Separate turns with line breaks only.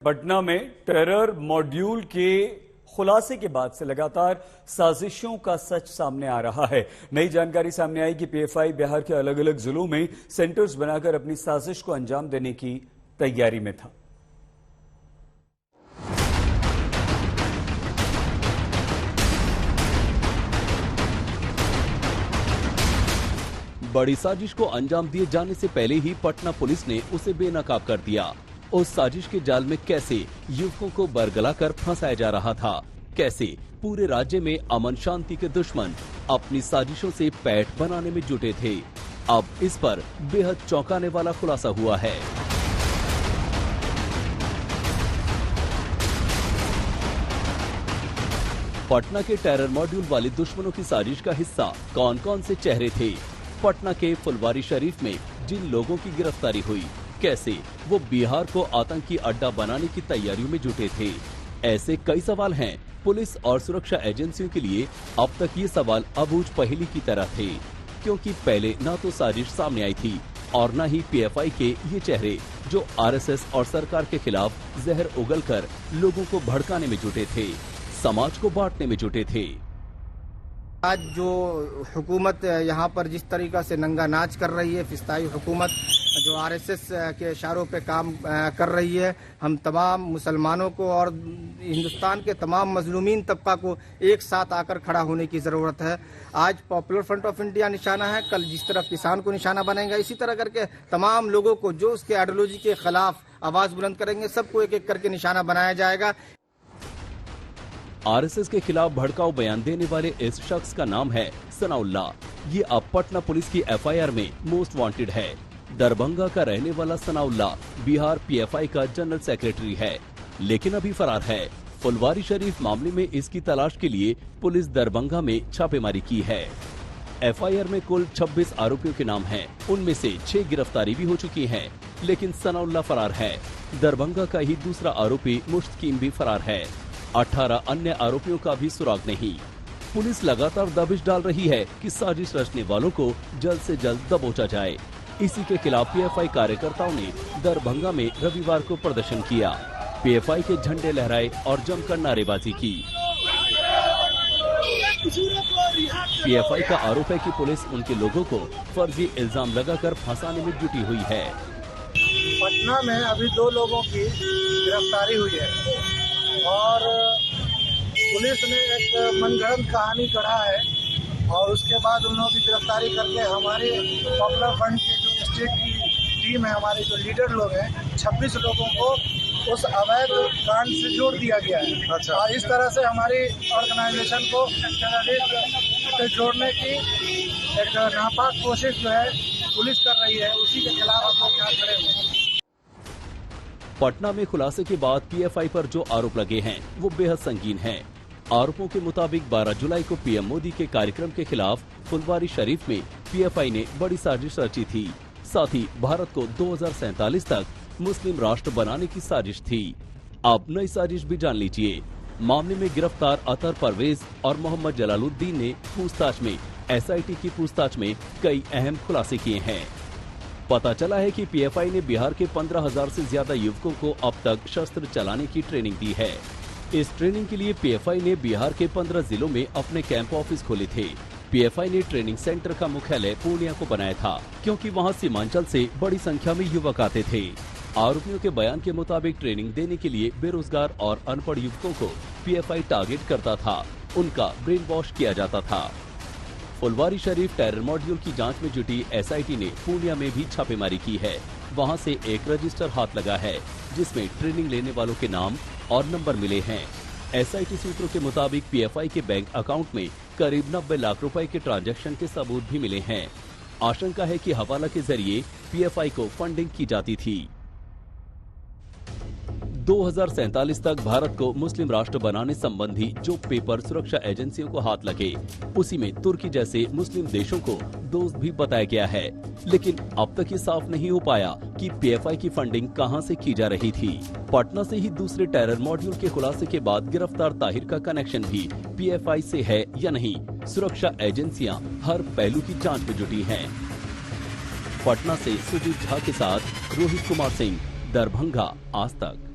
पटना में terror module के खुलासे के बाद से लगातार साजिशों का सच सामने आ रहा है। नई जानकारी सामने आई कि पीएफआई बिहार के अलग अलग जिलों में सेंटर्स बनाकर अपनी साजिश को अंजाम देने की तैयारी में था।
बड़ी साजिश को अंजाम दिए जाने से पहले ही पटना पुलिस ने उसे बेनकाब कर दिया। उस साजिश के जाल में कैसे युवकों को बरगलाकर फंसाया जा रहा था, कैसे पूरे राज्य में अमन शांति के दुश्मन अपनी साजिशों से पैठ बनाने में जुटे थे। अब इस पर बेहद चौंकाने वाला खुलासा हुआ है। पटना के टेरर मॉड्यूल वाले दुश्मनों की साजिश का हिस्सा कौन कौन से चेहरे थे? पटना के फुलवारी शरीफ में जिन लोगों की गिरफ्तारी हुई, कैसे वो बिहार को आतंकी अड्डा बनाने की तैयारियों में जुटे थे? ऐसे कई सवाल हैं। पुलिस और सुरक्षा एजेंसियों के लिए अब तक ये सवाल अबूझ पहेली की तरह थे, क्योंकि पहले न तो साजिश सामने आई थी और न ही पीएफआई के ये चेहरे जो आरएसएस और सरकार के खिलाफ जहर उगलकर लोगों को भड़काने में जुटे थे, समाज को बांटने में जुटे थे।
आज जो हुकूमत यहाँ पर जिस तरीका से नंगा नाच कर रही है, फिस्ताई हुकूमत जो आरएसएस के इशारों पे काम कर रही है, हम तमाम मुसलमानों को और हिंदुस्तान के तमाम मजलूमीन तबका को एक साथ आकर खड़ा होने की ज़रूरत है। आज पॉपुलर फ्रंट ऑफ इंडिया निशाना है, कल जिस तरह किसान को निशाना बनेगा, इसी तरह करके तमाम लोगों को जो उसके आइडियोलॉजी के खिलाफ आवाज़ बुलंद करेंगे, सबको एक एक करके निशाना बनाया जाएगा।
आरएसएस के खिलाफ भड़काऊ बयान देने वाले इस शख्स का नाम है सनाउल्लाह। ये अब पटना पुलिस की एफआईआर में मोस्ट वांटेड है। दरभंगा का रहने वाला सनाउल्लाह बिहार पीएफआई का जनरल सेक्रेटरी है, लेकिन अभी फरार है। फुलवारी शरीफ मामले में इसकी तलाश के लिए पुलिस दरभंगा में छापेमारी की है। एफआईआर में कुल 26 आरोपियों के नाम हैं, उनमें से 6 गिरफ्तारी भी हो चुकी हैं, लेकिन सनाउल्लाह फरार है। दरभंगा का ही दूसरा आरोपी मुश्तकीम भी फरार है। 18 अन्य आरोपियों का भी सुराग नहीं। पुलिस लगातार दबिश डाल रही है कि साजिश रचने वालों को जल्द से जल्द दबोचा जाए। इसी के खिलाफ पीएफआई कार्यकर्ताओं ने दरभंगा में रविवार को प्रदर्शन किया, पीएफआई के झंडे लहराए और जमकर नारेबाजी की। पीएफआई का आरोप है कि पुलिस उनके लोगों को फर्जी इल्जाम लगाकर फंसाने में जुटी हुई है।
पटना में अभी 2 लोगों की गिरफ्तारी हुई है और पुलिस ने एक मनगढ़ंत कहानी गढ़ा है और उसके बाद उन लोगों की गिरफ्तारी करके हमारे पॉपुलर फ्रंट के जो स्टेट की टीम है, हमारे जो लीडर लोग हैं, 26 लोगों को उस अवैध कांड से जोड़ दिया गया है। अच्छा। और इस तरह से हमारी ऑर्गेनाइजेशन को टेररिस्ट से जोड़ने की एक नापाक कोशिश जो है पुलिस कर रही है, उसी के खिलाफ हम लोग यहाँ खड़े हुए हैं।
पटना में खुलासे के बाद पीएफआई पर जो आरोप लगे हैं वो बेहद संगीन हैं। आरोपों के मुताबिक 12 जुलाई को पीएम मोदी के कार्यक्रम के खिलाफ फुलवारी शरीफ में पीएफआई ने बड़ी साजिश रची थी। साथ ही भारत को 2047 तक मुस्लिम राष्ट्र बनाने की साजिश थी। अब नई साजिश भी जान लीजिए। मामले में गिरफ्तार अतर परवेज और मोहम्मद जलालुद्दीन ने पूछताछ में एसआईटी की पूछताछ में कई अहम खुलासे किए हैं। पता चला है कि पीएफआई ने बिहार के 15,000 से ज्यादा युवकों को अब तक शस्त्र चलाने की ट्रेनिंग दी है। इस ट्रेनिंग के लिए पीएफआई ने बिहार के 15 जिलों में अपने कैंप ऑफिस खोले थे। पीएफआई ने ट्रेनिंग सेंटर का मुख्यालय पूर्णिया को बनाया था, क्योंकि वहां सीमांचल से बड़ी संख्या में युवक आते थे। आरोपियों के बयान के मुताबिक ट्रेनिंग देने के लिए बेरोजगार और अनपढ़ युवकों को पीएफआई टारगेट करता था, उनका ब्रेन वॉश किया जाता था। फुलवारी शरीफ टेरर मॉड्यूल की जांच में जुटी एसआईटी ने पूर्णिया में भी छापेमारी की है। वहां से एक रजिस्टर हाथ लगा है, जिसमें ट्रेनिंग लेने वालों के नाम और नंबर मिले हैं। एसआईटी सूत्रों के मुताबिक पीएफआई के बैंक अकाउंट में करीब 90 लाख रुपए के ट्रांजैक्शन के सबूत भी मिले हैं। आशंका है कि हवाला के जरिए पीएफआई को फंडिंग की जाती थी। 2047 तक भारत को मुस्लिम राष्ट्र बनाने संबंधी जो पेपर सुरक्षा एजेंसियों को हाथ लगे, उसी में तुर्की जैसे मुस्लिम देशों को दोस्त भी बताया गया है। लेकिन अब तक ये साफ नहीं हो पाया कि पीएफआई की फंडिंग कहां से की जा रही थी। पटना से ही दूसरे टेरर मॉड्यूल के खुलासे के बाद गिरफ्तार ताहिर का कनेक्शन भी पीएफआई से है या नहीं, सुरक्षा एजेंसियां हर पहलू की जांच में जुटी हैं। पटना से सुजीत झा के साथ रोहित कुमार सिंह, दरभंगा, आज तक।